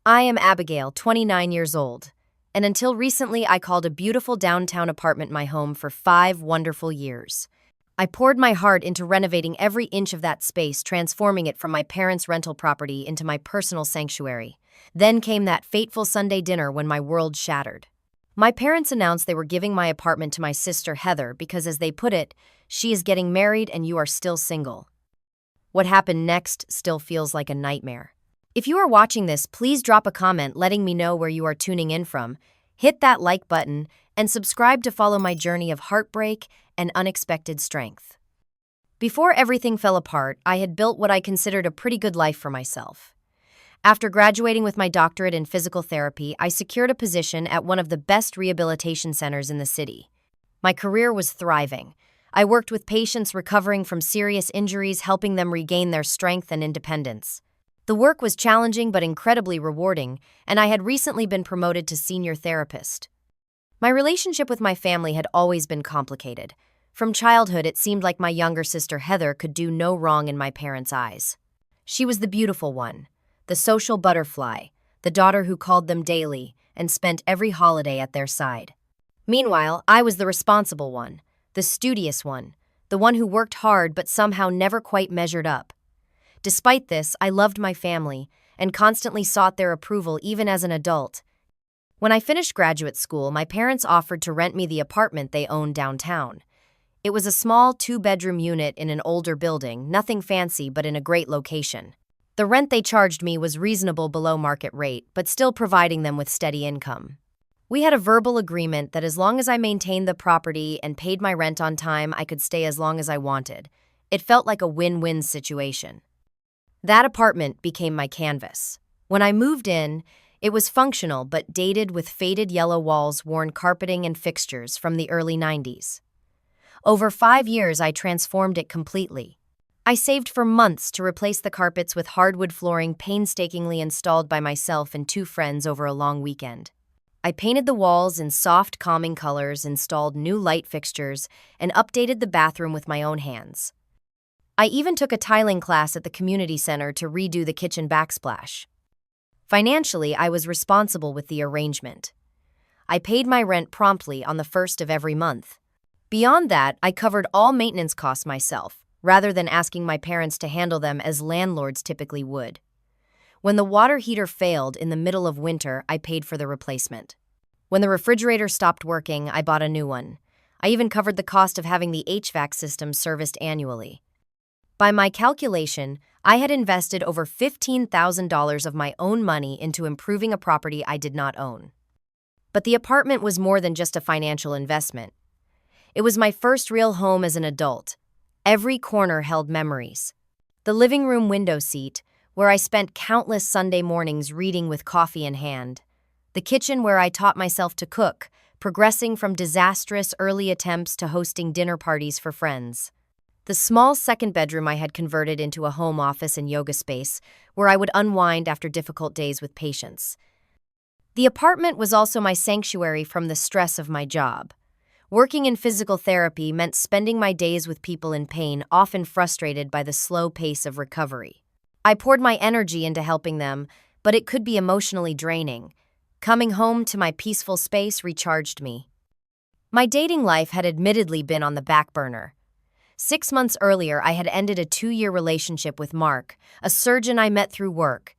I am Abigail, 29 years old, and until recently I called a beautiful downtown apartment my home for 5 wonderful years. I poured my heart into renovating every inch of that space, transforming it from my parents' rental property into my personal sanctuary. Then came that fateful Sunday dinner when my world shattered. My parents announced they were giving my apartment to my sister Heather because, as they put it, she is getting married and you are still single. What happened next still feels like a nightmare. If you are watching this, please drop a comment letting me know where you are tuning in from. Hit that like button and subscribe to follow my journey of heartbreak and unexpected strength. Before everything fell apart, I had built what I considered a pretty good life for myself. After graduating with my doctorate in physical therapy, I secured a position at one of the best rehabilitation centers in the city. My career was thriving. I worked with patients recovering from serious injuries, helping them regain their strength and independence. The work was challenging but incredibly rewarding, and I had recently been promoted to senior therapist. My relationship with my family had always been complicated. From childhood, it seemed like my younger sister Heather could do no wrong in my parents' eyes. She was the beautiful one, the social butterfly, the daughter who called them daily and spent every holiday at their side. Meanwhile, I was the responsible one, the studious one, the one who worked hard but somehow never quite measured up. Despite this, I loved my family and constantly sought their approval even as an adult. When I finished graduate school, my parents offered to rent me the apartment they owned downtown. It was a small 2-bedroom unit in an older building, nothing fancy but in a great location. The rent they charged me was reasonable below market rate, but still providing them with steady income. We had a verbal agreement that as long as I maintained the property and paid my rent on time, I could stay as long as I wanted. It felt like a win-win situation. That apartment became my canvas. When I moved in, it was functional but dated with faded yellow walls, worn carpeting and fixtures from the early 90s. Over 5 years, I transformed it completely. I saved for months to replace the carpets with hardwood flooring painstakingly installed by myself and 2 friends over a long weekend. I painted the walls in soft, calming colors, installed new light fixtures, and updated the bathroom with my own hands. I even took a tiling class at the community center to redo the kitchen backsplash. Financially, I was responsible with the arrangement. I paid my rent promptly on the 1st of every month. Beyond that, I covered all maintenance costs myself, rather than asking my parents to handle them as landlords typically would. When the water heater failed in the middle of winter, I paid for the replacement. When the refrigerator stopped working, I bought a new one. I even covered the cost of having the HVAC system serviced annually. By my calculation, I had invested over $15,000 of my own money into improving a property I did not own. But the apartment was more than just a financial investment. It was my first real home as an adult. Every corner held memories. The living room window seat, where I spent countless Sunday mornings reading with coffee in hand. The kitchen where I taught myself to cook, progressing from disastrous early attempts to hosting dinner parties for friends. The small second bedroom I had converted into a home office and yoga space where I would unwind after difficult days with patients. The apartment was also my sanctuary from the stress of my job. Working in physical therapy meant spending my days with people in pain, often frustrated by the slow pace of recovery. I poured my energy into helping them, but it could be emotionally draining. Coming home to my peaceful space recharged me. My dating life had admittedly been on the back burner. 6 months earlier, I had ended a 2-year relationship with Mark, a surgeon I met through work.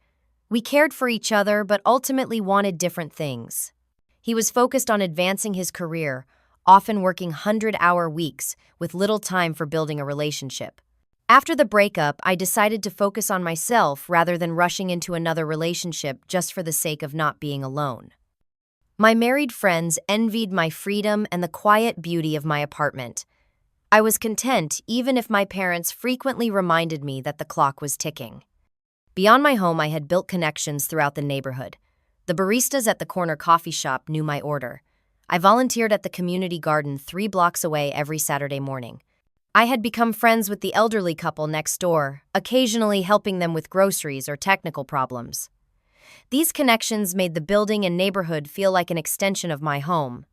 We cared for each other, but ultimately wanted different things. He was focused on advancing his career, often working 100-hour weeks with little time for building a relationship. After the breakup, I decided to focus on myself rather than rushing into another relationship just for the sake of not being alone. My married friends envied my freedom and the quiet beauty of my apartment. I was content even if my parents frequently reminded me that the clock was ticking. Beyond my home, I had built connections throughout the neighborhood. The baristas at the corner coffee shop knew my order. I volunteered at the community garden 3 blocks away every Saturday morning. I had become friends with the elderly couple next door, occasionally helping them with groceries or technical problems. These connections made the building and neighborhood feel like an extension of my home.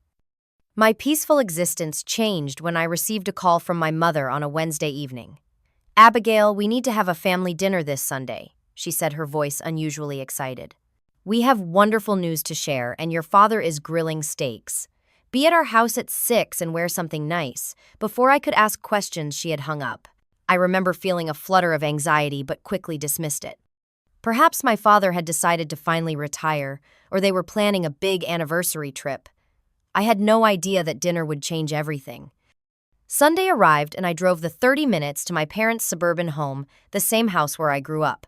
My peaceful existence changed when I received a call from my mother on a Wednesday evening. "Abigail, we need to have a family dinner this Sunday," she said, her voice unusually excited. We have wonderful news to share, and your father is grilling steaks. Be at our house at 6 and wear something nice. Before I could ask questions, she had hung up. I remember feeling a flutter of anxiety but quickly dismissed it. Perhaps my father had decided to finally retire, or they were planning a big anniversary trip. I had no idea that dinner would change everything. Sunday arrived and I drove the 30 minutes to my parents' suburban home, the same house where I grew up.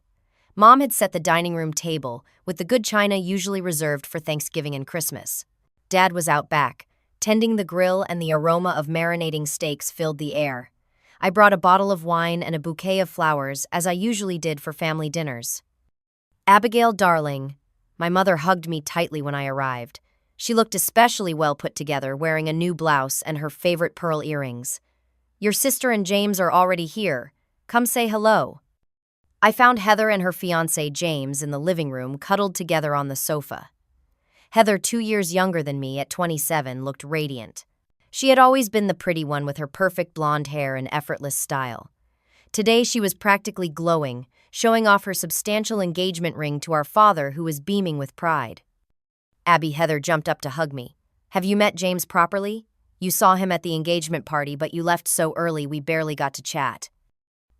Mom had set the dining room table, with the good china usually reserved for Thanksgiving and Christmas. Dad was out back, tending the grill, and the aroma of marinating steaks filled the air. I brought a bottle of wine and a bouquet of flowers, as I usually did for family dinners. Abigail, darling. My mother hugged me tightly when I arrived. She looked especially well put together, wearing a new blouse and her favorite pearl earrings. Your sister and James are already here. Come say hello. I found Heather and her fiance James in the living room, cuddled together on the sofa. Heather, 2 years younger than me at 27, looked radiant. She had always been the pretty one with her perfect blonde hair and effortless style. Today she was practically glowing, showing off her substantial engagement ring to our father, who was beaming with pride. Heather jumped up to hug me. Have you met James properly? You saw him at the engagement party, but you left so early we barely got to chat.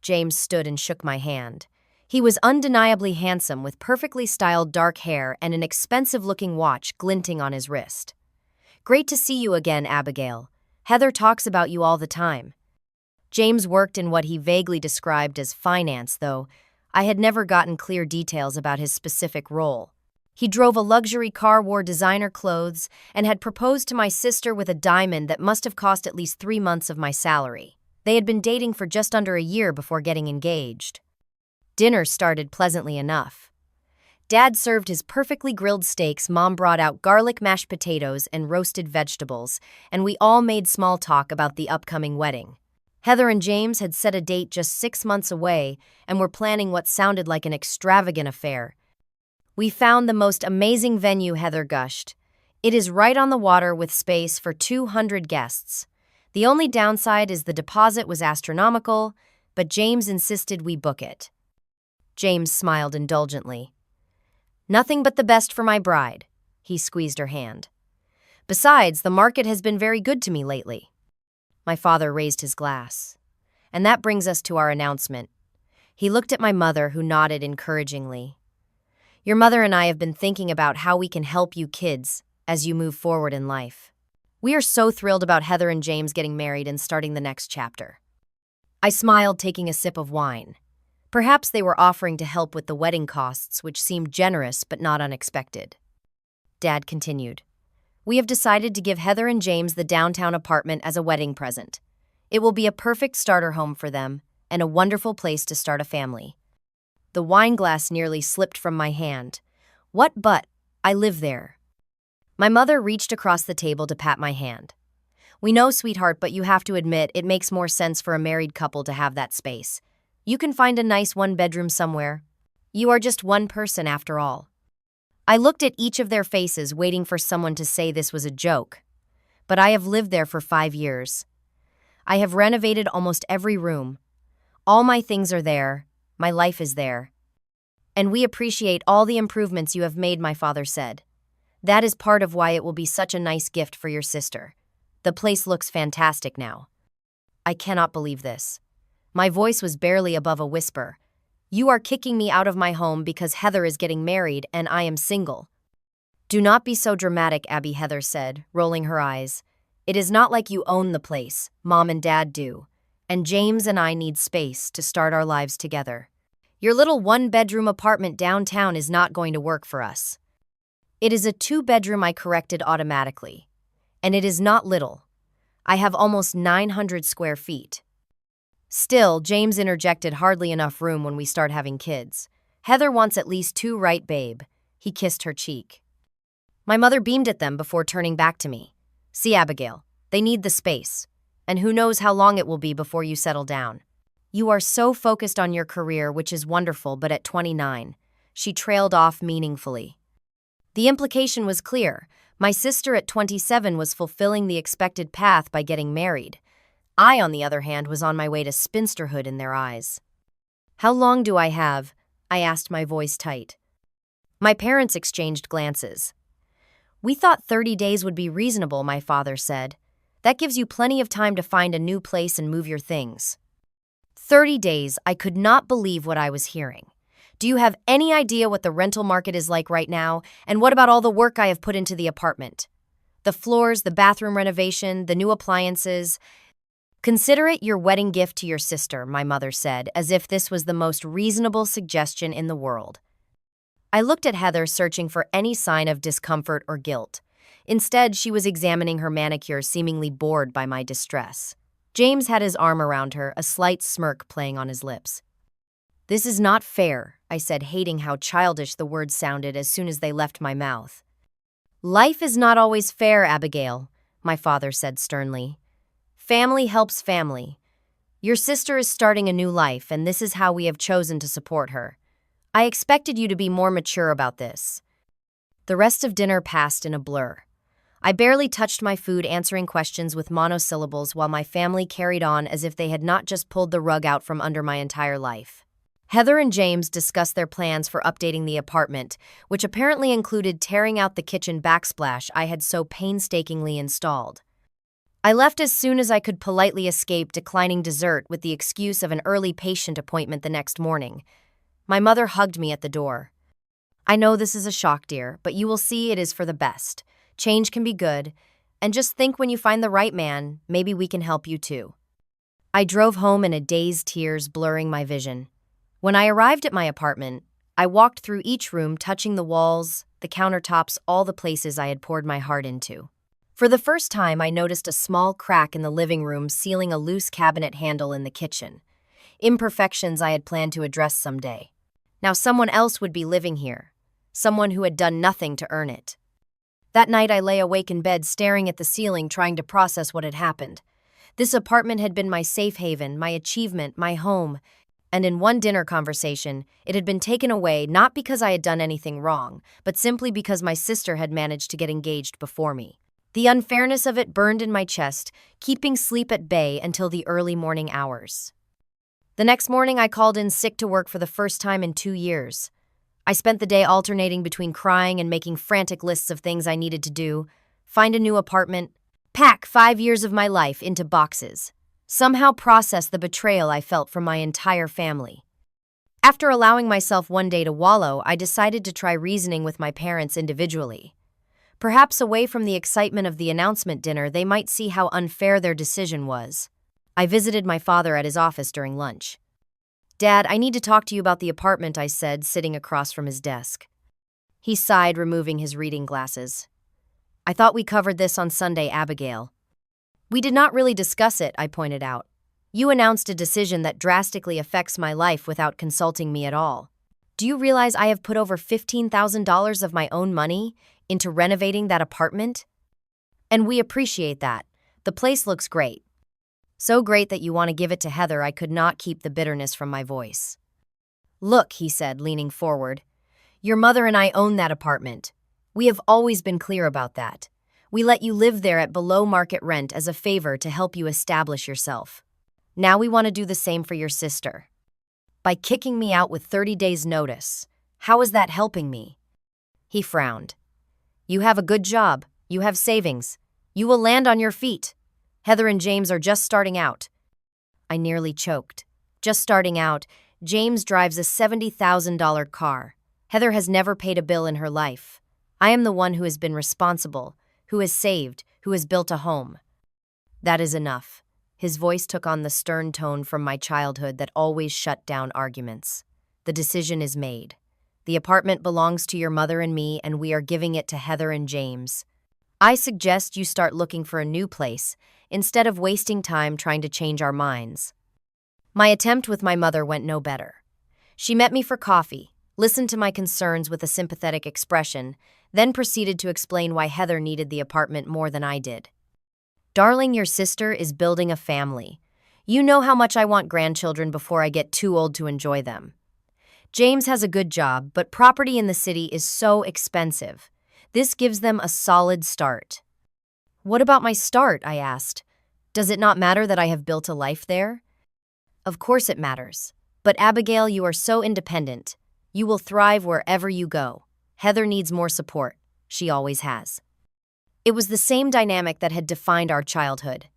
James stood and shook my hand. He was undeniably handsome, with perfectly styled dark hair and an expensive-looking watch glinting on his wrist. Great to see you again, Abigail. Heather talks about you all the time. James worked in what he vaguely described as finance, though I had never gotten clear details about his specific role. He drove a luxury car, wore designer clothes, and had proposed to my sister with a diamond that must have cost at least 3 months of my salary. They had been dating for just under a year before getting engaged. Dinner started pleasantly enough. Dad served his perfectly grilled steaks, Mom brought out garlic mashed potatoes and roasted vegetables, and we all made small talk about the upcoming wedding. Heather and James had set a date just 6 months away and were planning what sounded like an extravagant affair. We found the most amazing venue, Heather gushed. It is right on the water with space for 200 guests. The only downside is the deposit was astronomical, but James insisted we book it. James smiled indulgently. Nothing but the best for my bride. He squeezed her hand. Besides, the market has been very good to me lately. My father raised his glass. And that brings us to our announcement. He looked at my mother, who nodded encouragingly. Your mother and I have been thinking about how we can help you kids as you move forward in life. We are so thrilled about Heather and James getting married and starting the next chapter. I smiled, taking a sip of wine. Perhaps they were offering to help with the wedding costs, which seemed generous but not unexpected. Dad continued. We have decided to give Heather and James the downtown apartment as a wedding present. It will be a perfect starter home for them and a wonderful place to start a family. The wine glass nearly slipped from my hand. What but? I live there. My mother reached across the table to pat my hand. We know, sweetheart, but you have to admit it makes more sense for a married couple to have that space. You can find a nice one-bedroom somewhere. You are just one person after all. I looked at each of their faces, waiting for someone to say this was a joke. But I have lived there for 5 years. I have renovated almost every room. All my things are there. My life is there. And we appreciate all the improvements you have made, my father said. That is part of why it will be such a nice gift for your sister. The place looks fantastic now. I cannot believe this. My voice was barely above a whisper. You are kicking me out of my home because Heather is getting married and I am single. Do not be so dramatic, Abby, Heather said, rolling her eyes. It is not like you own the place. Mom and Dad do. And James and I need space to start our lives together. Your little one-bedroom apartment downtown is not going to work for us. It is a 2-bedroom, I corrected automatically. And it is not little. I have almost 900 square feet. Still, James interjected, hardly enough room when we start having kids. Heather wants at least 2, right, babe? He kissed her cheek. My mother beamed at them before turning back to me. See, Abigail, they need the space. And who knows how long it will be before you settle down. You are so focused on your career, which is wonderful, but at 29, she trailed off meaningfully. The implication was clear. My sister at 27 was fulfilling the expected path by getting married. I, on the other hand, was on my way to spinsterhood in their eyes. How long do I have? I asked, my voice tight. My parents exchanged glances. We thought 30 days would be reasonable, my father said. That gives you plenty of time to find a new place and move your things. 30 days, I could not believe what I was hearing. Do you have any idea what the rental market is like right now? And what about all the work I have put into the apartment? The floors, the bathroom renovation, the new appliances. Consider it your wedding gift to your sister, my mother said, as if this was the most reasonable suggestion in the world. I looked at Heather, searching for any sign of discomfort or guilt. Instead, she was examining her manicure, seemingly bored by my distress. James had his arm around her, a slight smirk playing on his lips. This is not fair, I said, hating how childish the words sounded as soon as they left my mouth. Life is not always fair, Abigail, my father said sternly. Family helps family. Your sister is starting a new life, and this is how we have chosen to support her. I expected you to be more mature about this. The rest of dinner passed in a blur. I barely touched my food, answering questions with monosyllables while my family carried on as if they had not just pulled the rug out from under my entire life. Heather and James discussed their plans for updating the apartment, which apparently included tearing out the kitchen backsplash I had so painstakingly installed. I left as soon as I could politely escape, declining dessert with the excuse of an early patient appointment the next morning. My mother hugged me at the door. I know this is a shock, dear, but you will see it is for the best. Change can be good, and just think when you find the right man, maybe we can help you too. I drove home in a daze, tears blurring my vision. When I arrived at my apartment, I walked through each room, touching the walls, the countertops, all the places I had poured my heart into. For the first time, I noticed a small crack in the living room, sealing a loose cabinet handle in the kitchen. Imperfections I had planned to address someday. Now someone else would be living here, someone who had done nothing to earn it. That night I lay awake in bed, staring at the ceiling, trying to process what had happened. This apartment had been my safe haven, my achievement, my home, and in one dinner conversation, it had been taken away not because I had done anything wrong, but simply because my sister had managed to get engaged before me. The unfairness of it burned in my chest, keeping sleep at bay until the early morning hours. The next morning, I called in sick to work for the first time in 2 years. I spent the day alternating between crying and making frantic lists of things I needed to do: find a new apartment, pack 5 years of my life into boxes, somehow process the betrayal I felt from my entire family. After allowing myself one day to wallow, I decided to try reasoning with my parents individually. Perhaps away from the excitement of the announcement dinner, they might see how unfair their decision was. I visited my father at his office during lunch. Dad, I need to talk to you about the apartment, I said, sitting across from his desk. He sighed, removing his reading glasses. I thought we covered this on Sunday, Abigail. We did not really discuss it, I pointed out. You announced a decision that drastically affects my life without consulting me at all. Do you realize I have put over $15,000 of my own money into renovating that apartment? And we appreciate that. The place looks great. So great that you want to give it to Heather. I could not keep the bitterness from my voice. Look, he said, leaning forward. Your mother and I own that apartment. We have always been clear about that. We let you live there at below market rent as a favor to help you establish yourself. Now we want to do the same for your sister. By kicking me out with 30 days' notice, how is that helping me? He frowned. You have a good job. You have savings. You will land on your feet. Heather and James are just starting out. I nearly choked. Just starting out. James drives a $70,000 car. Heather has never paid a bill in her life. I am the one who has been responsible, who has saved, who has built a home. That is enough. His voice took on the stern tone from my childhood that always shut down arguments. The decision is made. The apartment belongs to your mother and me, and we are giving it to Heather and James. I suggest you start looking for a new place, instead of wasting time trying to change our minds. My attempt with my mother went no better. She met me for coffee, listened to my concerns with a sympathetic expression, then proceeded to explain why Heather needed the apartment more than I did. Darling, your sister is building a family. You know how much I want grandchildren before I get too old to enjoy them. James has a good job, but property in the city is so expensive. This gives them a solid start. What about my start? I asked. Does it not matter that I have built a life there? Of course it matters. But Abigail, you are so independent. You will thrive wherever you go. Heather needs more support. She always has. It was the same dynamic that had defined our childhood.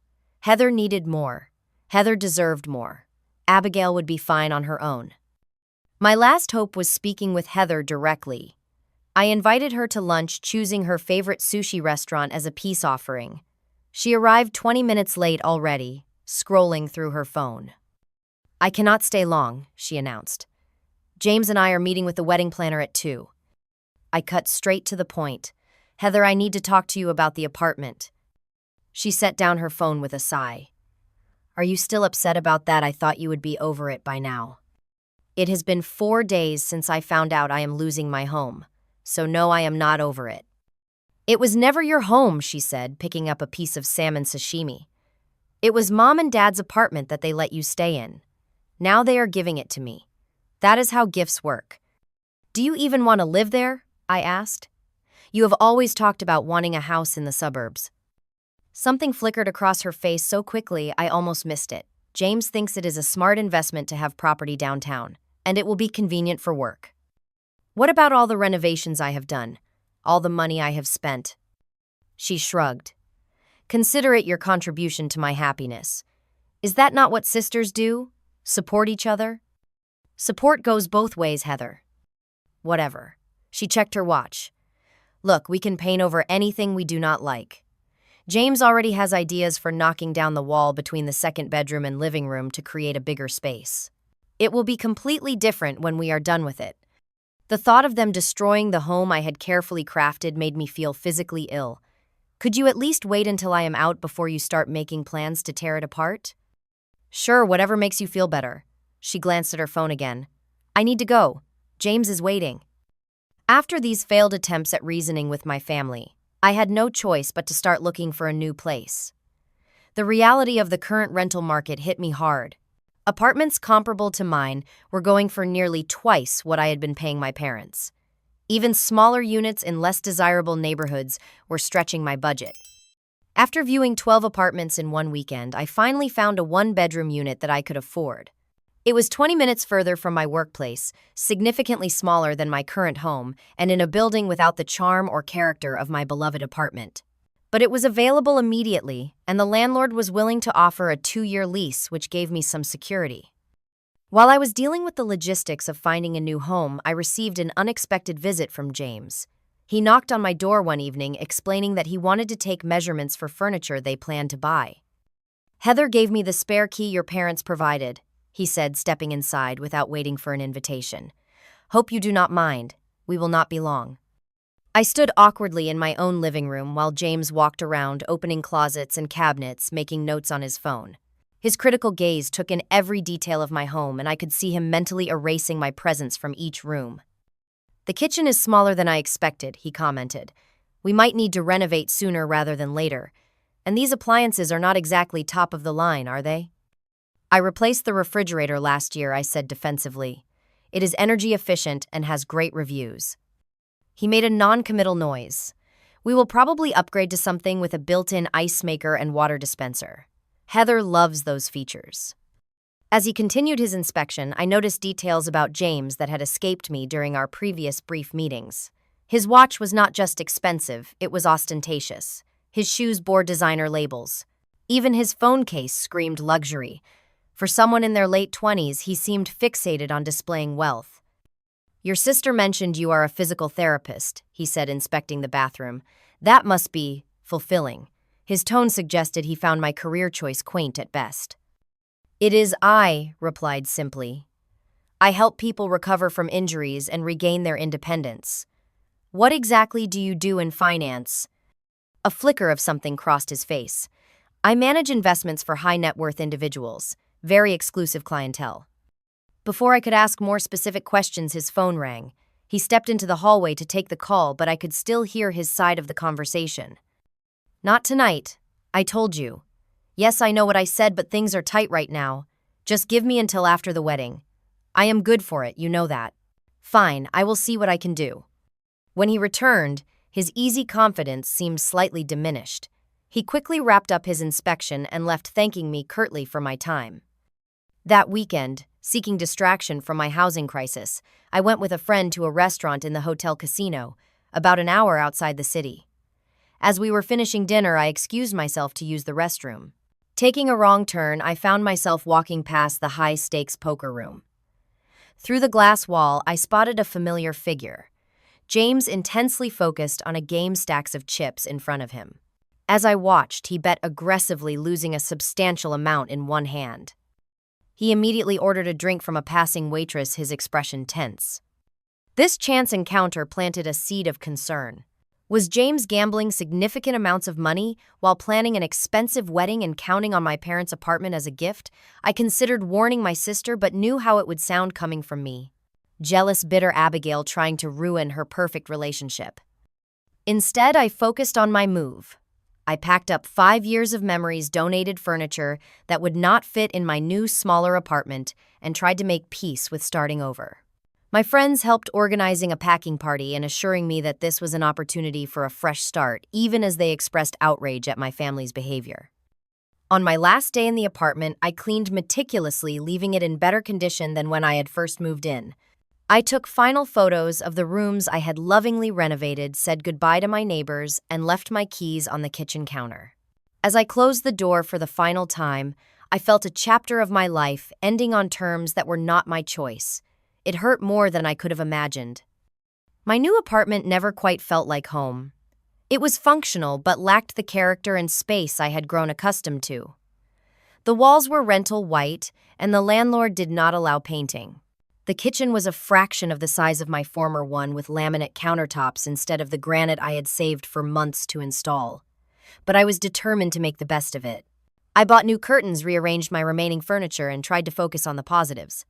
Heather needed more. Heather deserved more. Abigail would be fine on her own. My last hope was speaking with Heather directly. I invited her to lunch, choosing her favorite sushi restaurant as a peace offering. She arrived 20 minutes late already, scrolling through her phone. "I cannot stay long," she announced. "James and I are meeting with the wedding planner at 2. I cut straight to the point. "Heather, I need to talk to you about the apartment." She set down her phone with a sigh. "Are you still upset about that? I thought you would be over it by now." "It has been 4 days since I found out I am losing my home, so no, I am not over it." "It was never your home," she said, picking up a piece of salmon sashimi. "It was Mom and Dad's apartment that they let you stay in. Now they are giving it to me. That is how gifts work." "Do you even want to live there?" I asked. "You have always talked about wanting a house in the suburbs." Something flickered across her face so quickly I almost missed it. "James thinks it is a smart investment to have property downtown, and it will be convenient for work." "What about all the renovations I have done? All the money I have spent?" She shrugged. "Consider it your contribution to my happiness. Is that not what sisters do? Support each other?" "Support goes both ways, Heather." "Whatever." She checked her watch. "Look, we can paint over anything we do not like. James already has ideas for knocking down the wall between the second bedroom and living room to create a bigger space. It will be completely different when we are done with it." The thought of them destroying the home I had carefully crafted made me feel physically ill. "Could you at least wait until I am out before you start making plans to tear it apart?" "Sure, whatever makes you feel better." She glanced at her phone again. "I need to go. James is waiting." After these failed attempts at reasoning with my family, I had no choice but to start looking for a new place. The reality of the current rental market hit me hard. Apartments comparable to mine were going for nearly twice what I had been paying my parents. Even smaller units in less desirable neighborhoods were stretching my budget. After viewing 12 apartments in one weekend, I finally found a one-bedroom unit that I could afford. It was 20 minutes further from my workplace, significantly smaller than my current home, and in a building without the charm or character of my beloved apartment. But it was available immediately, and the landlord was willing to offer a 2-year lease, which gave me some security. While I was dealing with the logistics of finding a new home, I received an unexpected visit from James. He knocked on my door one evening, explaining that he wanted to take measurements for furniture they planned to buy. "Heather gave me the spare key your parents provided," he said, stepping inside without waiting for an invitation. "Hope you do not mind. We will not be long." I stood awkwardly in my own living room while James walked around, opening closets and cabinets, making notes on his phone. His critical gaze took in every detail of my home, and I could see him mentally erasing my presence from each room. "The kitchen is smaller than I expected," he commented. "We might need to renovate sooner rather than later. And these appliances are not exactly top of the line, are they?" "I replaced the refrigerator last year," I said defensively. "It is energy efficient and has great reviews." He made a non-committal noise. "We will probably upgrade to something with a built-in ice maker and water dispenser. Heather loves those features." As he continued his inspection, I noticed details about James that had escaped me during our previous brief meetings. His watch was not just expensive, it was ostentatious. His shoes bore designer labels. Even his phone case screamed luxury. For someone in their late 20s, he seemed fixated on displaying wealth. "Your sister mentioned you are a physical therapist," he said, inspecting the bathroom. "That must be fulfilling." His tone suggested he found my career choice quaint at best. "It is," I replied simply. "I help people recover from injuries and regain their independence." "What exactly do you do in finance?" A flicker of something crossed his face. "I manage investments for high-net-worth individuals, very exclusive clientele." Before I could ask more specific questions, his phone rang. He stepped into the hallway to take the call, but I could still hear his side of the conversation. "Not tonight. I told you." "Yes, I know what I said, but things are tight right now. Just give me until after the wedding. I am good for it, you know that." "Fine, I will see what I can do." When he returned, his easy confidence seemed slightly diminished. He quickly wrapped up his inspection and left, thanking me curtly for my time. That weekend, Seeking distraction from my housing crisis, I went with a friend to a restaurant in the hotel casino, about an hour outside the city. As we were finishing dinner, I excused myself to use the restroom. Taking a wrong turn, I found myself walking past the high-stakes poker room. Through the glass wall, I spotted a familiar figure. James intensely focused on a game stacks of chips in front of him. As I watched, he bet aggressively, losing a substantial amount in one hand. He immediately ordered a drink from a passing waitress, his expression tense. This chance encounter planted a seed of concern. Was James gambling significant amounts of money while planning an expensive wedding and counting on my parents' apartment as a gift? I considered warning my sister, but knew how it would sound coming from me. Jealous, bitter Abigail trying to ruin her perfect relationship. Instead, I focused on my move. I packed up 5 years of memories, donated furniture that would not fit in my new, smaller apartment, and tried to make peace with starting over. My friends helped organizing a packing party and assuring me that this was an opportunity for a fresh start, even as they expressed outrage at my family's behavior. On my last day in the apartment, I cleaned meticulously, leaving it in better condition than when I had first moved in. I took final photos of the rooms I had lovingly renovated, said goodbye to my neighbors, and left my keys on the kitchen counter. As I closed the door for the final time, I felt a chapter of my life ending on terms that were not my choice. It hurt more than I could have imagined. My new apartment never quite felt like home. It was functional but lacked the character and space I had grown accustomed to. The walls were rental white, and the landlord did not allow painting. The kitchen was a fraction of the size of my former one, with laminate countertops instead of the granite I had saved for months to install. But I was determined to make the best of it. I bought new curtains, rearranged my remaining furniture, and tried to focus on the positives.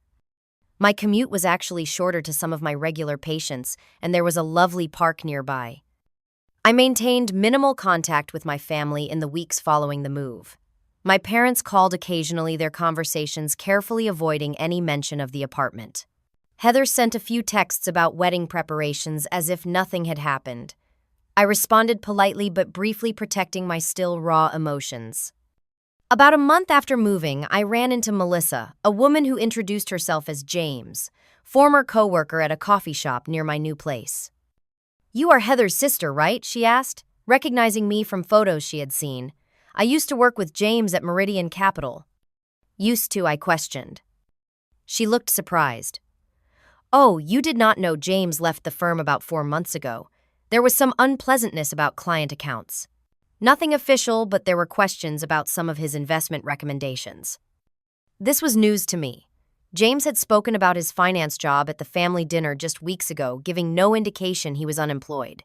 My commute was actually shorter to some of my regular patients, and there was a lovely park nearby. I maintained minimal contact with my family in the weeks following the move. My parents called occasionally, their conversations carefully avoiding any mention of the apartment. Heather sent a few texts about wedding preparations as if nothing had happened. I responded politely but briefly, protecting my still raw emotions. About a month after moving, I ran into Melissa, a woman who introduced herself as James, former coworker at a coffee shop near my new place. "You are Heather's sister, right?" she asked, recognizing me from photos she had seen. "I used to work with James at Meridian Capital." "Used to?" I questioned. She looked surprised. "Oh, you did not know James left the firm about 4 months ago. There was some unpleasantness about client accounts. Nothing official, but there were questions about some of his investment recommendations." This was news to me. James had spoken about his finance job at the family dinner just weeks ago, giving no indication he was unemployed.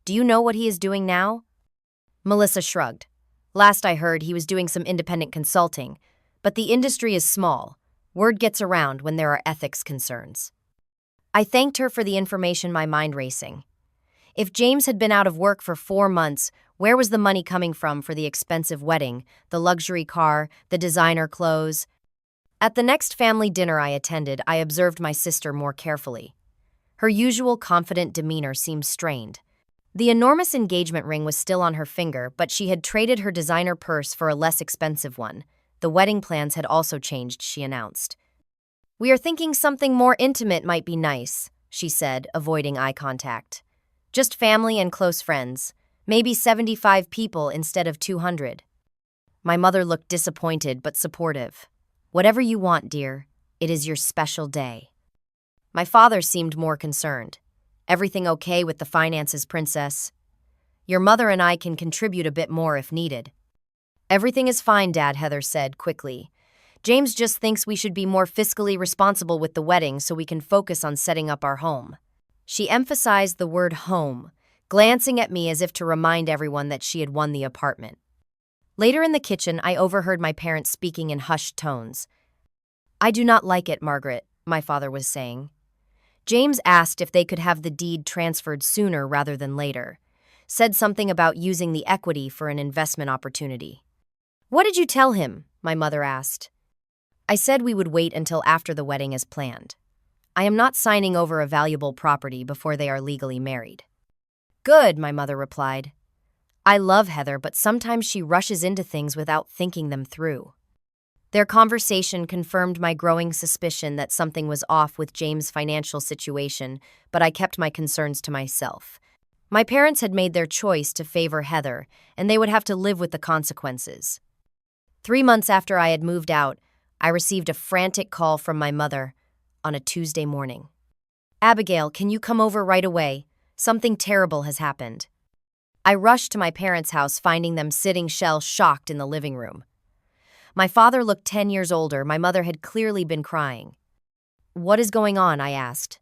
"Do you know what he is doing now?" Melissa shrugged. "Last I heard, he was doing some independent consulting, but the industry is small. Word gets around when there are ethics concerns." I thanked her for the information, my mind racing. If James had been out of work for 4 months, where was the money coming from for the expensive wedding, the luxury car, the designer clothes? At the next family dinner I attended, I observed my sister more carefully. Her usual confident demeanor seemed strained. The enormous engagement ring was still on her finger, but she had traded her designer purse for a less expensive one. The wedding plans had also changed, she announced. "We are thinking something more intimate might be nice," she said, avoiding eye contact. "Just family and close friends. Maybe 75 people instead of 200. My mother looked disappointed but supportive. "Whatever you want, dear. It is your special day." My father seemed more concerned. "Everything okay with the finances, princess?" "Your mother and I can contribute a bit more if needed." "Everything is fine, Dad," Heather said quickly. "James just thinks we should be more fiscally responsible with the wedding so we can focus on setting up our home." She emphasized the word home, glancing at me as if to remind everyone that she had won the apartment. Later in the kitchen, I overheard my parents speaking in hushed tones. "I do not like it, Margaret," my father was saying. James asked if they could have the deed transferred sooner rather than later. Said something about using the equity for an investment opportunity. "What did you tell him?" my mother asked. I said we would wait until after the wedding as planned. I am not signing over a valuable property before they are legally married. "Good," my mother replied. "I love Heather, but sometimes she rushes into things without thinking them through." Their conversation confirmed my growing suspicion that something was off with James' financial situation, but I kept my concerns to myself. My parents had made their choice to favor Heather, and they would have to live with the consequences. 3 months after I had moved out, I received a frantic call from my mother on a Tuesday morning. "Abigail, can you come over right away? Something terrible has happened." I rushed to my parents' house, finding them sitting shell-shocked in the living room. My father looked 10 years older. My mother had clearly been crying. "What is going on?" I asked.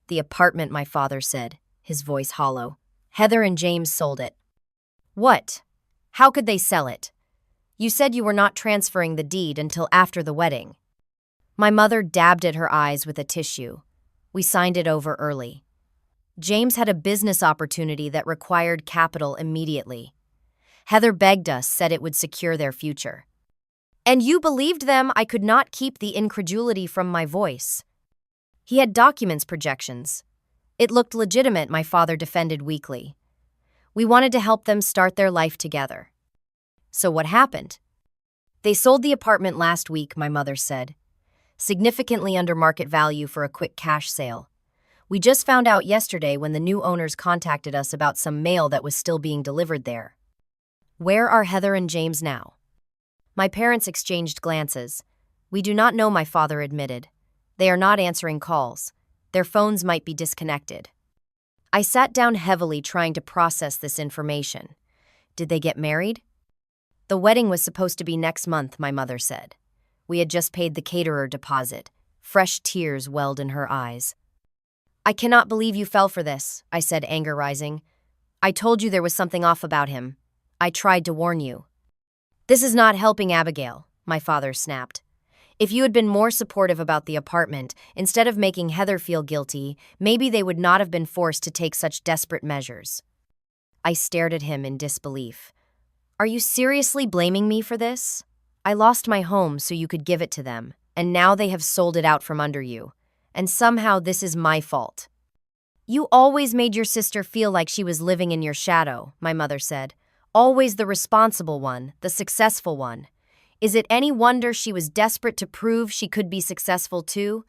"The apartment," my father said, his voice hollow. "Heather and James sold it." "What? How could they sell it? You said you were not transferring the deed until after the wedding." My mother dabbed at her eyes with a tissue. "We signed it over early. James had a business opportunity that required capital immediately. Heather begged us, said it would secure their future." "And you believed them?" I could not keep the incredulity from my voice. "He had documents, projections. It looked legitimate," my father defended weakly. "We wanted to help them start their life together." "So what happened?" "They sold the apartment last week," my mother said. "Significantly under market value for a quick cash sale. We just found out yesterday when the new owners contacted us about some mail that was still being delivered there." "Where are Heather and James now?" My parents exchanged glances. "We do not know," my father admitted. "They are not answering calls. Their phones might be disconnected." I sat down heavily, trying to process this information. Did they get married? "The wedding was supposed to be next month," my mother said. "We had just paid the caterer deposit." Fresh tears welled in her eyes. "I cannot believe you fell for this," I said, anger rising. "I told you there was something off about him. I tried to warn you." "This is not helping, Abigail," my father snapped. "If you had been more supportive about the apartment, instead of making Heather feel guilty, maybe they would not have been forced to take such desperate measures." I stared at him in disbelief. "Are you seriously blaming me for this? I lost my home so you could give it to them, and now they have sold it out from under you. And somehow this is my fault." "You always made your sister feel like she was living in your shadow," my mother said. "Always the responsible one, the successful one. Is it any wonder she was desperate to prove she could be successful too?"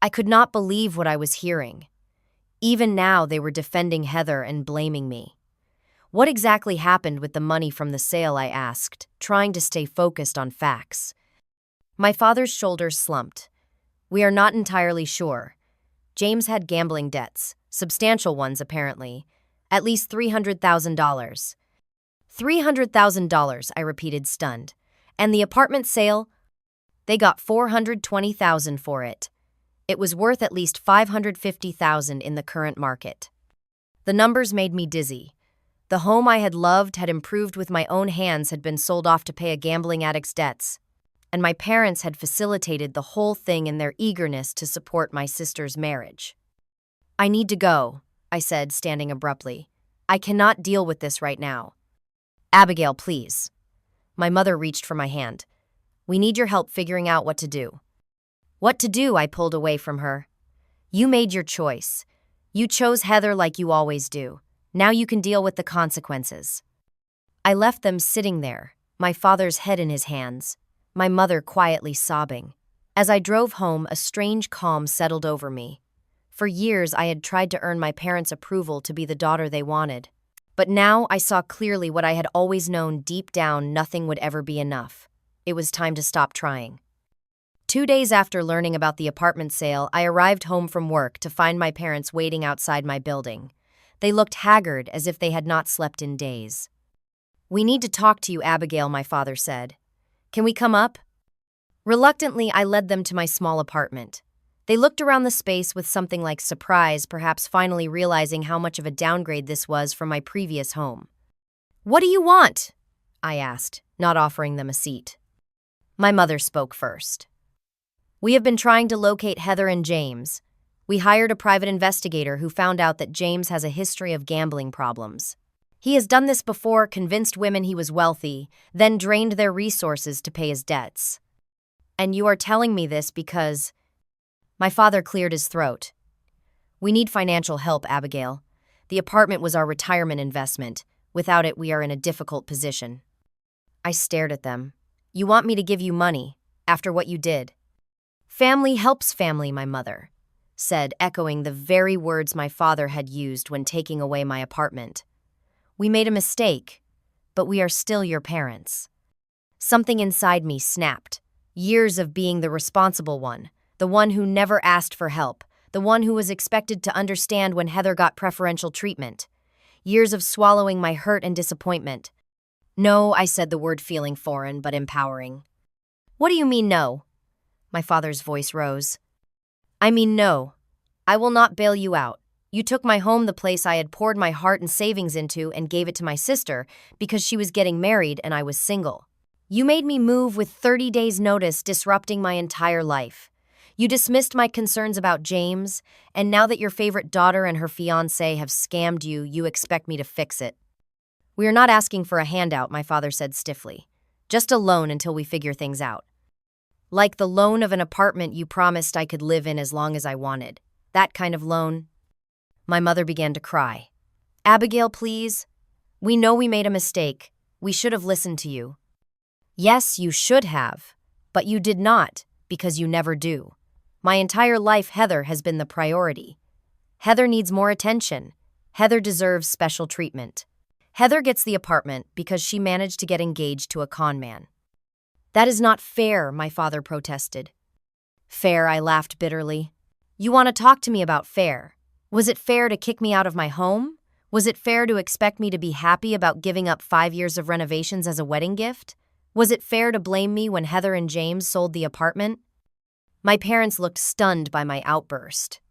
I could not believe what I was hearing. Even now they were defending Heather and blaming me. "What exactly happened with the money from the sale?" I asked, trying to stay focused on facts. My father's shoulders slumped. "We are not entirely sure. James had gambling debts, substantial ones apparently, at least $300,000. $300,000, I repeated, stunned. "And the apartment sale?" "They got $420,000 for it. It was worth at least $550,000 in the current market." The numbers made me dizzy. The home I had loved, had improved with my own hands, had been sold off to pay a gambling addict's debts. And my parents had facilitated the whole thing in their eagerness to support my sister's marriage. "I need to go," I said, standing abruptly. "I cannot deal with this right now." "Abigail, please." My mother reached for my hand. "We need your help figuring out what to do." "What to do?" I pulled away from her. "You made your choice. You chose Heather like you always do. Now you can deal with the consequences." I left them sitting there, my father's head in his hands, my mother quietly sobbing. As I drove home, a strange calm settled over me. For years I had tried to earn my parents' approval to be the daughter they wanted. But now I saw clearly what I had always known deep down: nothing would ever be enough. It was time to stop trying. 2 days after learning about the apartment sale, I arrived home from work to find my parents waiting outside my building. They looked haggard, as if they had not slept in days. "We need to talk to you, Abigail," my father said. "Can we come up?" Reluctantly, I led them to my small apartment. They looked around the space with something like surprise, perhaps finally realizing how much of a downgrade this was from my previous home. "What do you want?" I asked, not offering them a seat. My mother spoke first. "We have been trying to locate Heather and James. We hired a private investigator who found out that James has a history of gambling problems. He has done this before, convinced women he was wealthy, then drained their resources to pay his debts. And you are telling me this because—" My father cleared his throat. "We need financial help, Abigail. The apartment was our retirement investment. Without it, we are in a difficult position." I stared at them. You want me to give you money after what you did? Family helps family, my mother said, echoing the very words my father had used when taking away my apartment. We made a mistake, but we are still your parents. Something inside me snapped. Years of being the responsible one, the one who never asked for help, the one who was expected to understand when Heather got preferential treatment. Years of swallowing my hurt and disappointment. No, I said, the word feeling foreign but empowering. What do you mean, no? My father's voice rose. I mean, no. I will not bail you out. You took my home, the place I had poured my heart and savings into, and gave it to my sister because she was getting married and I was single. You made me move with 30 days' notice, disrupting my entire life. You dismissed my concerns about James, and now that your favorite daughter and her fiancé have scammed you, you expect me to fix it. We are not asking for a handout, my father said stiffly. Just a loan until we figure things out. Like the loan of an apartment you promised I could live in as long as I wanted. That kind of loan. My mother began to cry. Abigail, please. We know we made a mistake. We should have listened to you. Yes, you should have. But you did not, because you never do. My entire life, Heather has been the priority. Heather needs more attention. Heather deserves special treatment. Heather gets the apartment because she managed to get engaged to a con man. That is not fair, my father protested. Fair, I laughed bitterly. You want to talk to me about fair? Was it fair to kick me out of my home? Was it fair to expect me to be happy about giving up 5 years of renovations as a wedding gift? Was it fair to blame me when Heather and James sold the apartment? My parents looked stunned by my outburst.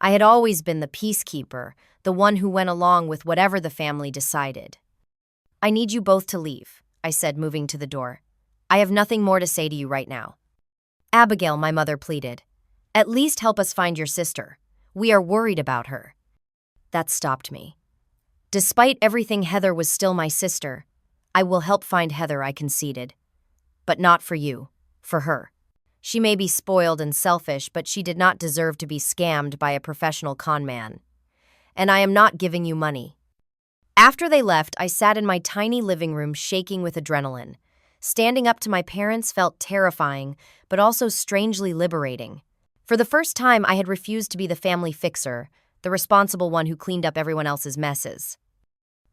I had always been the peacekeeper, the one who went along with whatever the family decided. I need you both to leave, I said, moving to the door. I have nothing more to say to you right now. Abigail, my mother pleaded. At least help us find your sister. We are worried about her. That stopped me. Despite everything, Heather was still my sister. I will help find Heather, I conceded. But not for you, for her. She may be spoiled and selfish, but she did not deserve to be scammed by a professional con man. And I am not giving you money. After they left, I sat in my tiny living room shaking with adrenaline. Standing up to my parents felt terrifying, but also strangely liberating. For the first time, I had refused to be the family fixer, the responsible one who cleaned up everyone else's messes.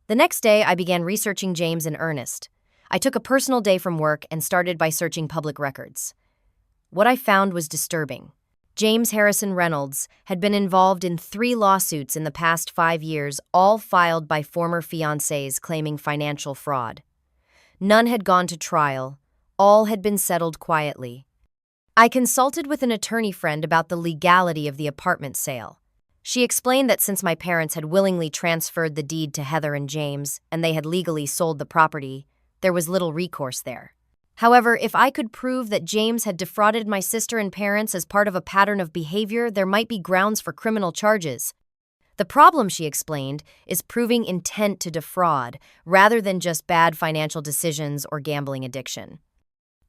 The next day, I began researching James in earnest. I took a personal day from work and started by searching public records. What I found was disturbing. James Harrison Reynolds had been involved in 3 lawsuits in the past 5 years, all filed by former fiancés claiming financial fraud. None had gone to trial. All had been settled quietly. I consulted with an attorney friend about the legality of the apartment sale. She explained that since my parents had willingly transferred the deed to Heather and James, and they had legally sold the property, there was little recourse there. However, if I could prove that James had defrauded my sister and parents as part of a pattern of behavior, there might be grounds for criminal charges. The problem, she explained, is proving intent to defraud, rather than just bad financial decisions or gambling addiction.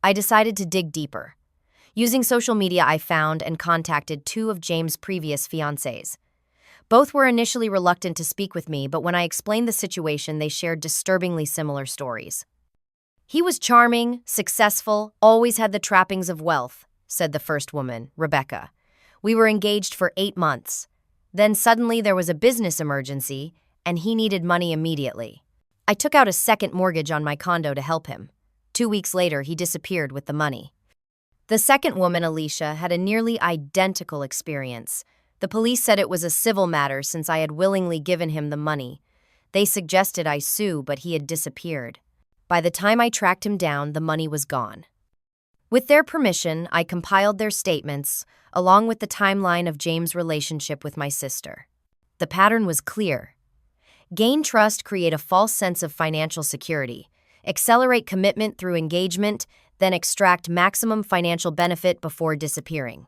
I decided to dig deeper. Using social media, I found and contacted 2 of James' previous fiancés. Both were initially reluctant to speak with me, but when I explained the situation, they shared disturbingly similar stories. He was charming, successful, always had the trappings of wealth, said the first woman, Rebecca. We were engaged for 8 months. Then suddenly there was a business emergency, and he needed money immediately. I took out a second mortgage on my condo to help him. 2 weeks later, he disappeared with the money. The second woman, Alicia, had a nearly identical experience. The police said it was a civil matter since I had willingly given him the money. They suggested I sue, but he had disappeared. By the time I tracked him down, the money was gone. With their permission, I compiled their statements, along with the timeline of James' relationship with my sister. The pattern was clear. Gain trust, create a false sense of financial security, accelerate commitment through engagement, then extract maximum financial benefit before disappearing.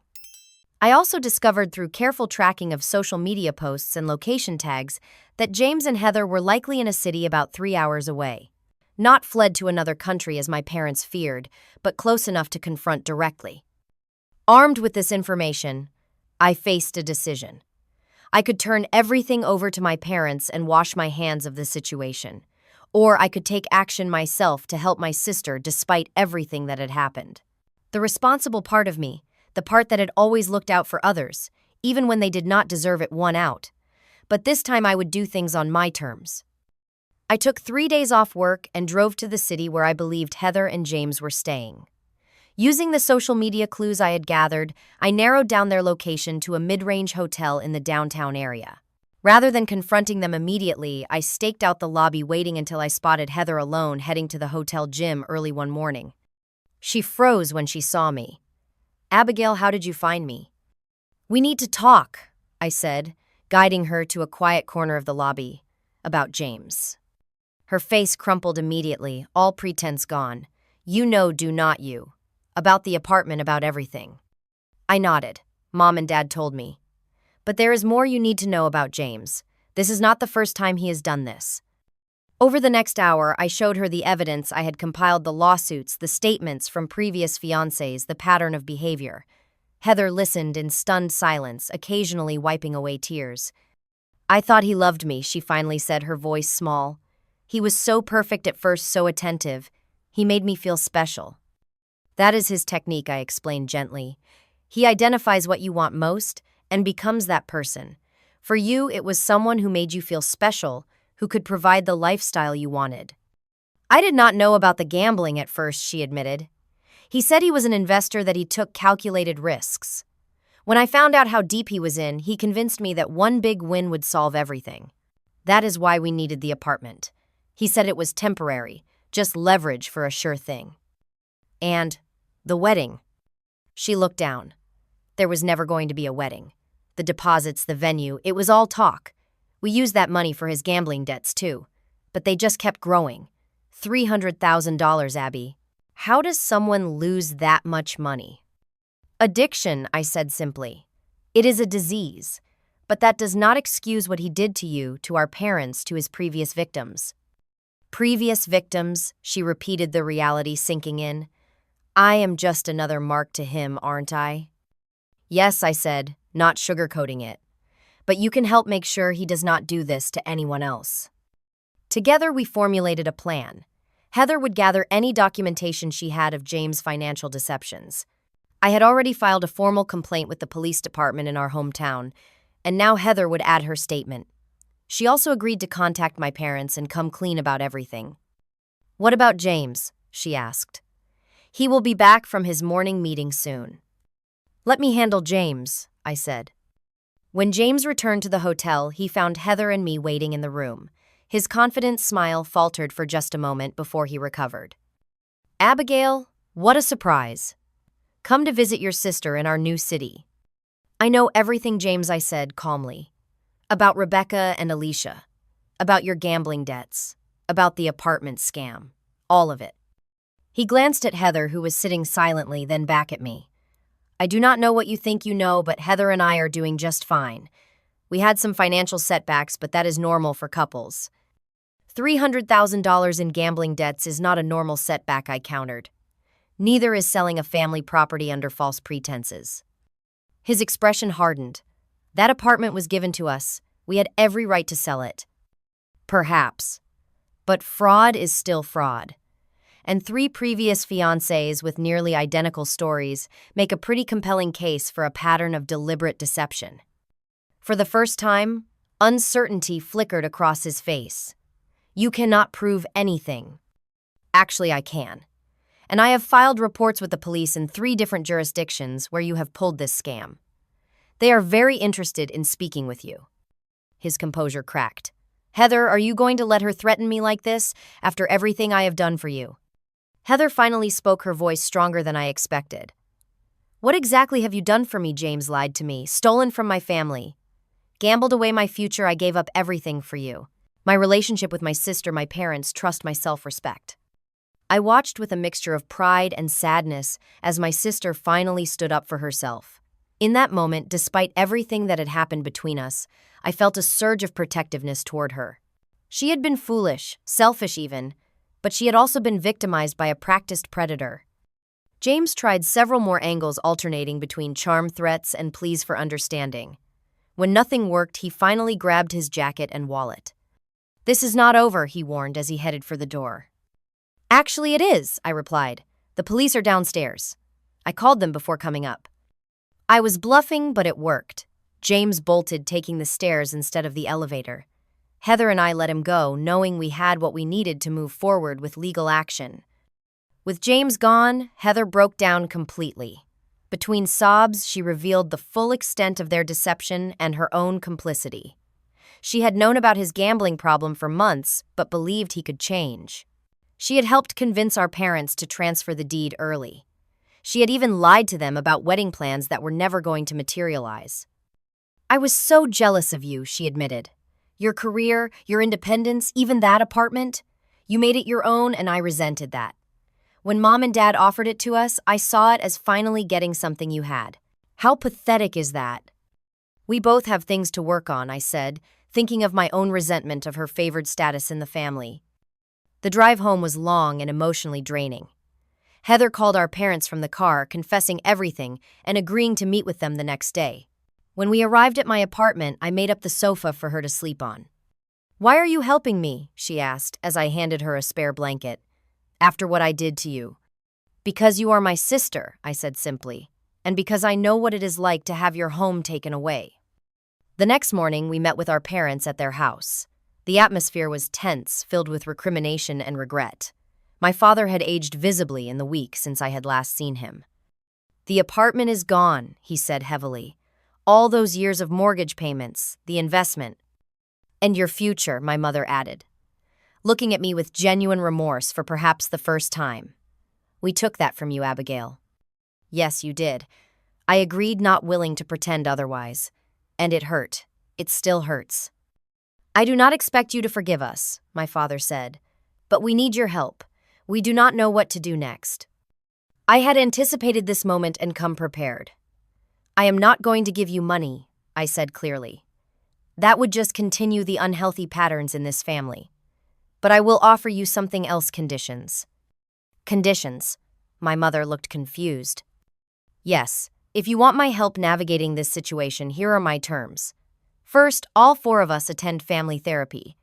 I also discovered through careful tracking of social media posts and location tags that James and Heather were likely in a city about 3 hours away. Not fled to another country as my parents feared, but close enough to confront directly. Armed with this information, I faced a decision. I could turn everything over to my parents and wash my hands of the situation, or I could take action myself to help my sister despite everything that had happened. The responsible part of me, the part that had always looked out for others, even when they did not deserve it, won out. But this time I would do things on my terms. I took 3 days off work and drove to the city where I believed Heather and James were staying. Using the social media clues I had gathered, I narrowed down their location to a mid-range hotel in the downtown area. Rather than confronting them immediately, I staked out the lobby, waiting until I spotted Heather alone heading to the hotel gym early one morning. She froze when she saw me. "Abigail, how did you find me?" "We need to talk," I said, guiding her to a quiet corner of the lobby. "About James." Her face crumpled immediately, all pretense gone. "You know, do not you? About the apartment, about everything." I nodded. "Mom and Dad told me. But there is more you need to know about James. This is not the first time he has done this." Over the next hour, I showed her the evidence I had compiled, the lawsuits, the statements from previous fiancés, the pattern of behavior. Heather listened in stunned silence, occasionally wiping away tears. "I thought he loved me," she finally said, her voice small. "He was so perfect at first, so attentive. He made me feel special." "That is his technique," I explained gently. "He identifies what you want most and becomes that person. For you, it was someone who made you feel special, who could provide the lifestyle you wanted." "I did not know about the gambling at first," she admitted. "He said he was an investor, that he took calculated risks. When I found out how deep he was in, he convinced me that one big win would solve everything. That is why we needed the apartment. He said it was temporary, just leverage for a sure thing." "And the wedding?" She looked down. "There was never going to be a wedding. The deposits, the venue, it was all talk. We used that money for his gambling debts too. But they just kept growing. $300,000, Abby. How does someone lose that much money?" "Addiction," I said simply. "It is a disease. But that does not excuse what he did to you, to our parents, to his previous victims." "Previous victims," she repeated, the reality sinking in. "I am just another mark to him, aren't I?" "Yes," I said, not sugarcoating it. "But you can help make sure he does not do this to anyone else." Together we formulated a plan. Heather would gather any documentation she had of James' financial deceptions. I had already filed a formal complaint with the police department in our hometown, and now Heather would add her statement. She also agreed to contact my parents and come clean about everything. "What about James?" she asked. "He will be back from his morning meeting soon." "Let me handle James," I said. When James returned to the hotel, he found Heather and me waiting in the room. His confident smile faltered for just a moment before he recovered. "Abigail, what a surprise. Come to visit your sister in our new city." "I know everything, James," I said calmly. "About Rebecca and Alicia. About your gambling debts. About the apartment scam. All of it." He glanced at Heather, who was sitting silently, then back at me. "I do not know what you think you know, but Heather and I are doing just fine. We had some financial setbacks, but that is normal for couples." $300,000 in gambling debts is not a normal setback, I countered. Neither is selling a family property under false pretenses. His expression hardened. "That apartment was given to us. We had every right to sell it." "Perhaps. But fraud is still fraud. And 3 previous fiancés with nearly identical stories make a pretty compelling case for a pattern of deliberate deception." For the first time, uncertainty flickered across his face. "You cannot prove anything." "Actually, I can. And I have filed reports with the police in 3 different jurisdictions where you have pulled this scam. They are very interested in speaking with you." His composure cracked. "Heather, are you going to let her threaten me like this after everything I have done for you?" Heather finally spoke, her voice stronger than I expected. "What exactly have you done for me?" "James lied to me, stolen from my family, gambled away my future. I gave up everything for you. My relationship with my sister, my parents, trust, my self-respect." I watched with a mixture of pride and sadness as my sister finally stood up for herself. In that moment, despite everything that had happened between us, I felt a surge of protectiveness toward her. She had been foolish, selfish even, but she had also been victimized by a practiced predator. James tried several more angles, alternating between charm threats and pleas for understanding. When nothing worked, he finally grabbed his jacket and wallet. "This is not over," he warned as he headed for the door. "Actually, it is," I replied. "The police are downstairs. I called them before coming up." I was bluffing, but it worked. James bolted, taking the stairs instead of the elevator. Heather and I let him go, knowing we had what we needed to move forward with legal action. With James gone, Heather broke down completely. Between sobs, she revealed the full extent of their deception and her own complicity. She had known about his gambling problem for months, but believed he could change. She had helped convince our parents to transfer the deed early. She had even lied to them about wedding plans that were never going to materialize. "I was so jealous of you," she admitted. "Your career, your independence, even that apartment. You made it your own, and I resented that. When Mom and Dad offered it to us, I saw it as finally getting something you had. How pathetic is that?" "We both have things to work on," I said, thinking of my own resentment of her favored status in the family. The drive home was long and emotionally draining. Heather called our parents from the car, confessing everything and agreeing to meet with them the next day. When we arrived at my apartment, I made up the sofa for her to sleep on. "Why are you helping me?" she asked as I handed her a spare blanket. "After what I did to you." "Because you are my sister," I said simply, "and because I know what it is like to have your home taken away." The next morning, we met with our parents at their house. The atmosphere was tense, filled with recrimination and regret. My father had aged visibly in the week since I had last seen him. "The apartment is gone," he said heavily. "All those years of mortgage payments, the investment." "And your future," my mother added, looking at me with genuine remorse for perhaps the first time. "We took that from you, Abigail." "Yes, you did." I agreed, not willing to pretend otherwise. And it hurt. It still hurts. "I do not expect you to forgive us," my father said, "but we need your help. We do not know what to do next." I had anticipated this moment and come prepared. "I am not going to give you money," I said clearly. "That would just continue the unhealthy patterns in this family. But I will offer you something else." "Conditions." "Conditions?" My mother looked confused. "Yes, if you want my help navigating this situation, here are my terms. First, all four of us attend family therapy.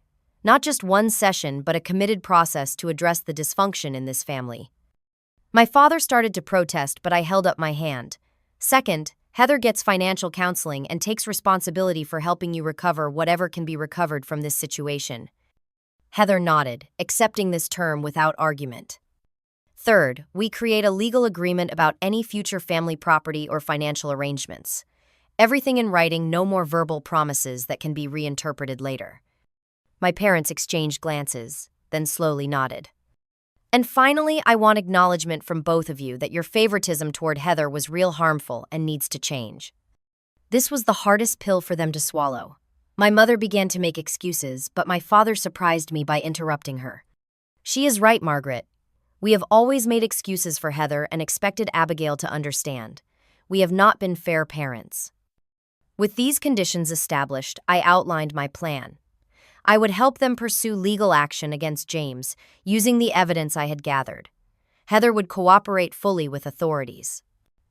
Not just one session, but a committed process to address the dysfunction in this family." My father started to protest, but I held up my hand. "Second, Heather gets financial counseling and takes responsibility for helping you recover whatever can be recovered from this situation." Heather nodded, accepting this term without argument. "Third, we create a legal agreement about any future family property or financial arrangements. Everything in writing, no more verbal promises that can be reinterpreted later." My parents exchanged glances, then slowly nodded. "And finally, I want acknowledgement from both of you that your favoritism toward Heather was real harmful and needs to change." This was the hardest pill for them to swallow. My mother began to make excuses, but my father surprised me by interrupting her. "She is right, Margaret. We have always made excuses for Heather and expected Abigail to understand. We have not been fair parents." With these conditions established, I outlined my plan. I would help them pursue legal action against James, using the evidence I had gathered. Heather would cooperate fully with authorities.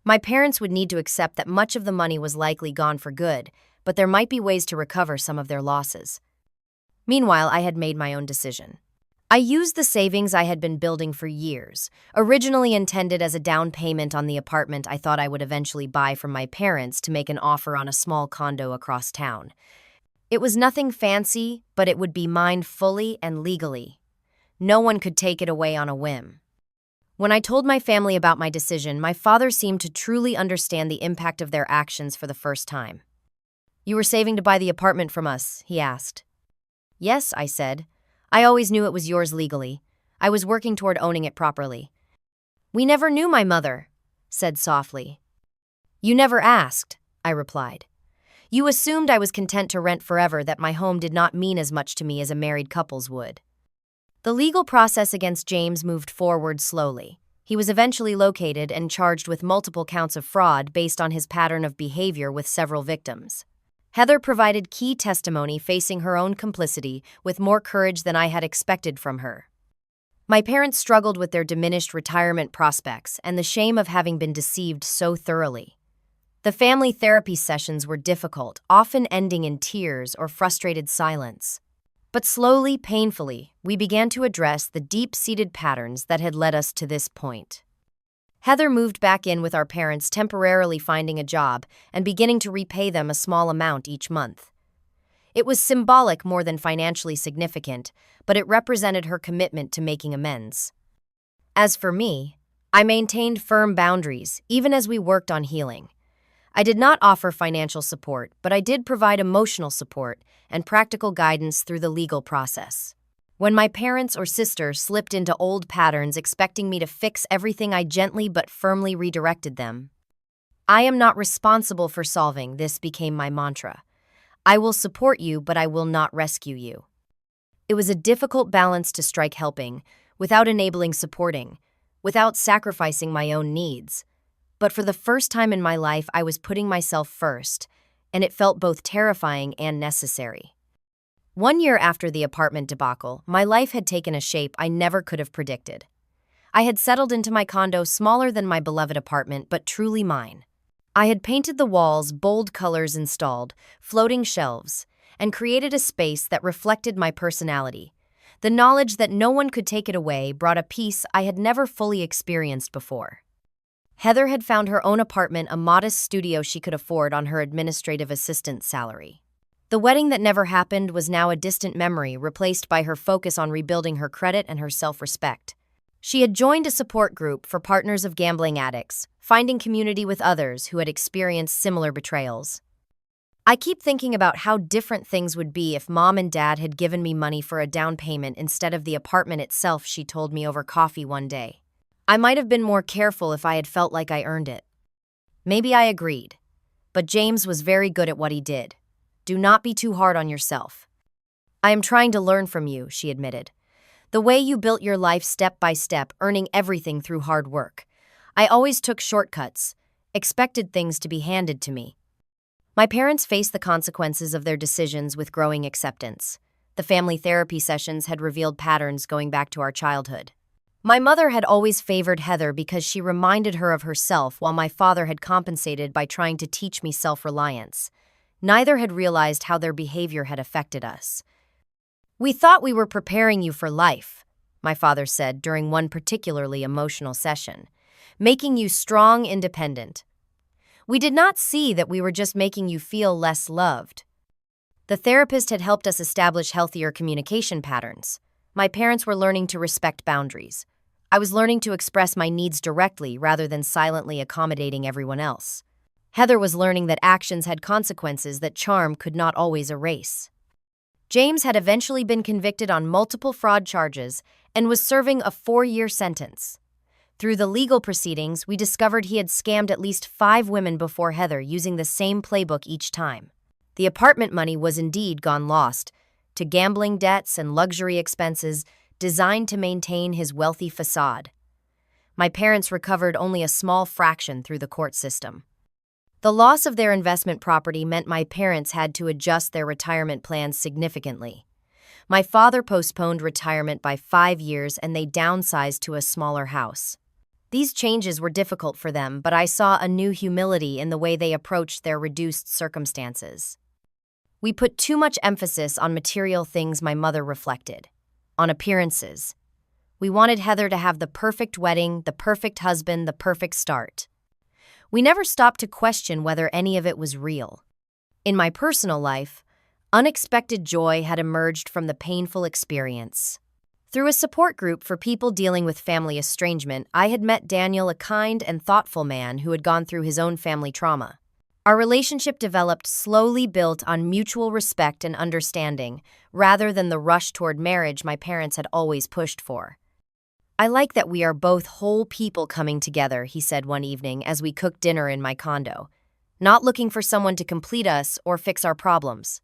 My parents would need to accept that much of the money was likely gone for good, but there might be ways to recover some of their losses. Meanwhile, I had made my own decision. I used the savings I had been building for years, originally intended as a down payment on the apartment I thought I would eventually buy from my parents, to make an offer on a small condo across town. It was nothing fancy, but it would be mine fully and legally. No one could take it away on a whim. When I told my family about my decision, my father seemed to truly understand the impact of their actions for the first time. "You were saving to buy the apartment from us?" he asked. "Yes," I said. "I always knew it was yours legally. I was working toward owning it properly." "We never knew," my mother said softly. "You never asked," I replied. "You assumed I was content to rent forever, that my home did not mean as much to me as a married couple's would." The legal process against James moved forward slowly. He was eventually located and charged with multiple counts of fraud based on his pattern of behavior with several victims. Heather provided key testimony, facing her own complicity with more courage than I had expected from her. My parents struggled with their diminished retirement prospects and the shame of having been deceived so thoroughly. The family therapy sessions were difficult, often ending in tears or frustrated silence. But slowly, painfully, we began to address the deep-seated patterns that had led us to this point. Heather moved back in with our parents, temporarily finding a job and beginning to repay them a small amount each month. It was symbolic more than financially significant, but it represented her commitment to making amends. As for me, I maintained firm boundaries, even as we worked on healing. I did not offer financial support, but I did provide emotional support and practical guidance through the legal process. When my parents or sister slipped into old patterns expecting me to fix everything, I gently but firmly redirected them. I am not responsible for solving, this became my mantra. I will support you, but I will not rescue you. It was a difficult balance to strike, helping, without enabling supporting, without sacrificing my own needs. But for the first time in my life, I was putting myself first, and it felt both terrifying and necessary. 1 year after the apartment debacle, my life had taken a shape I never could have predicted. I had settled into my condo, smaller than my beloved apartment, but truly mine. I had painted the walls, bold colors installed, floating shelves, and created a space that reflected my personality. The knowledge that no one could take it away brought a peace I had never fully experienced before. Heather had found her own apartment, a modest studio she could afford on her administrative assistant salary. The wedding that never happened was now a distant memory, replaced by her focus on rebuilding her credit and her self-respect. She had joined a support group for partners of gambling addicts, finding community with others who had experienced similar betrayals. I keep thinking about how different things would be if Mom and Dad had given me money for a down payment instead of the apartment itself, she told me over coffee one day. I might have been more careful if I had felt like I earned it. Maybe I agreed. But James was very good at what he did. Do not be too hard on yourself. I am trying to learn from you, she admitted. The way you built your life step by step, earning everything through hard work. I always took shortcuts, expected things to be handed to me. My parents faced the consequences of their decisions with growing acceptance. The family therapy sessions had revealed patterns going back to our childhood. My mother had always favored Heather because she reminded her of herself, while my father had compensated by trying to teach me self-reliance. Neither had realized how their behavior had affected us. We thought we were preparing you for life, my father said during one particularly emotional session, making you strong, independent. We did not see that we were just making you feel less loved. The therapist had helped us establish healthier communication patterns. My parents were learning to respect boundaries. I was learning to express my needs directly rather than silently accommodating everyone else. Heather was learning that actions had consequences that charm could not always erase. James had eventually been convicted on multiple fraud charges and was serving a 4-year sentence. Through the legal proceedings, we discovered he had scammed at least 5 women before Heather, using the same playbook each time. The apartment money was indeed gone lost to gambling debts and luxury expenses designed to maintain his wealthy facade. My parents recovered only a small fraction through the court system. The loss of their investment property meant my parents had to adjust their retirement plans significantly. My father postponed retirement by 5 years and they downsized to a smaller house. These changes were difficult for them, but I saw a new humility in the way they approached their reduced circumstances. We put too much emphasis on material things, my mother reflected, on appearances. We wanted Heather to have the perfect wedding, the perfect husband, the perfect start. We never stopped to question whether any of it was real. In my personal life, unexpected joy had emerged from the painful experience. Through a support group for people dealing with family estrangement, I had met Daniel, a kind and thoughtful man who had gone through his own family trauma. Our relationship developed slowly, built on mutual respect and understanding, rather than the rush toward marriage my parents had always pushed for. I like that we are both whole people coming together, he said one evening as we cooked dinner in my condo, not looking for someone to complete us or fix our problems.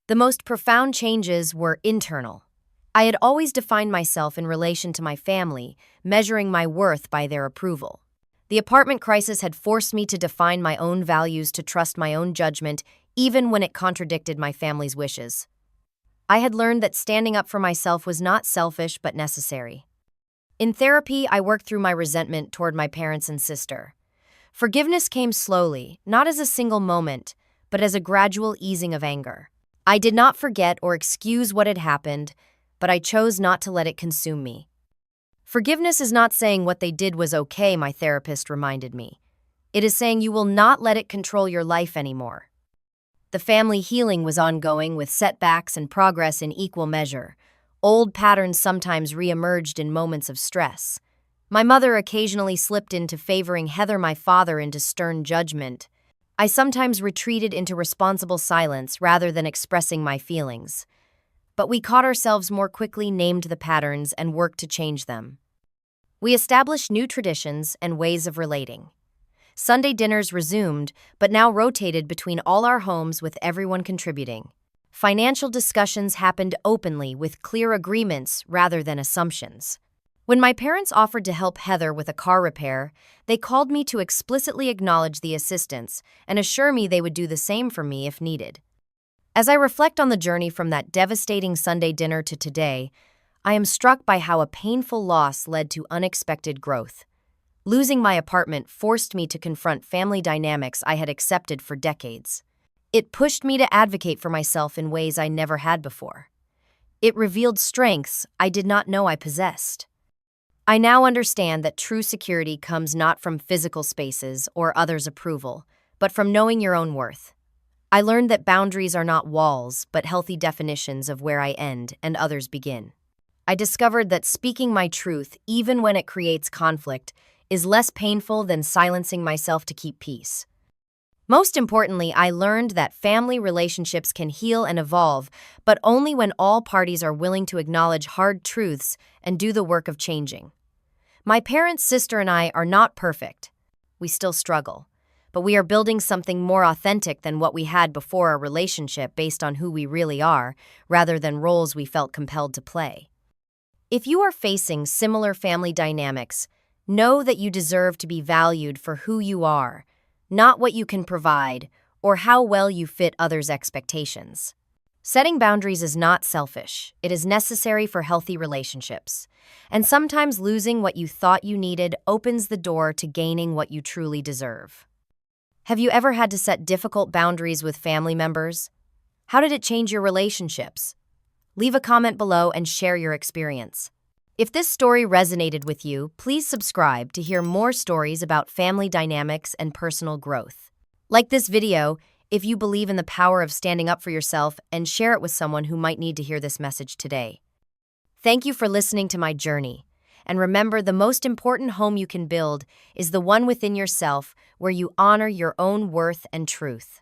The most profound changes were internal. I had always defined myself in relation to my family, measuring my worth by their approval. The apartment crisis had forced me to define my own values, to trust my own judgment, even when it contradicted my family's wishes. I had learned that standing up for myself was not selfish but necessary. In therapy, I worked through my resentment toward my parents and sister. Forgiveness came slowly, not as a single moment, but as a gradual easing of anger. I did not forget or excuse what had happened, but I chose not to let it consume me. Forgiveness is not saying what they did was okay, my therapist reminded me. It is saying you will not let it control your life anymore. The family healing was ongoing with setbacks and progress in equal measure. Old patterns sometimes re-emerged in moments of stress. My mother occasionally slipped into favoring Heather, my father, into stern judgment. I sometimes retreated into responsible silence rather than expressing my feelings. But we caught ourselves more quickly, named the patterns, and worked to change them. We established new traditions and ways of relating. Sunday dinners resumed, but now rotated between all our homes with everyone contributing. Financial discussions happened openly with clear agreements rather than assumptions. When my parents offered to help Heather with a car repair, they called me to explicitly acknowledge the assistance and assure me they would do the same for me if needed. As I reflect on the journey from that devastating Sunday dinner to today, I am struck by how a painful loss led to unexpected growth. Losing my apartment forced me to confront family dynamics I had accepted for decades. It pushed me to advocate for myself in ways I never had before. It revealed strengths I did not know I possessed. I now understand that true security comes not from physical spaces or others' approval, but from knowing your own worth. I learned that boundaries are not walls, but healthy definitions of where I end and others begin. I discovered that speaking my truth, even when it creates conflict, is less painful than silencing myself to keep peace. Most importantly, I learned that family relationships can heal and evolve, but only when all parties are willing to acknowledge hard truths and do the work of changing. My parents, sister, and I are not perfect. We still struggle, but we are building something more authentic than what we had before our relationship, based on who we really are, rather than roles we felt compelled to play. If you are facing similar family dynamics, know that you deserve to be valued for who you are, not what you can provide or how well you fit others' expectations. Setting boundaries is not selfish. It is necessary for healthy relationships. And sometimes losing what you thought you needed opens the door to gaining what you truly deserve. Have you ever had to set difficult boundaries with family members? How did it change your relationships? Leave a comment below and share your experience. If this story resonated with you, please subscribe to hear more stories about family dynamics and personal growth. Like this video if you believe in the power of standing up for yourself, and share it with someone who might need to hear this message today. Thank you for listening to my journey. And remember, the most important home you can build is the one within yourself, where you honor your own worth and truth.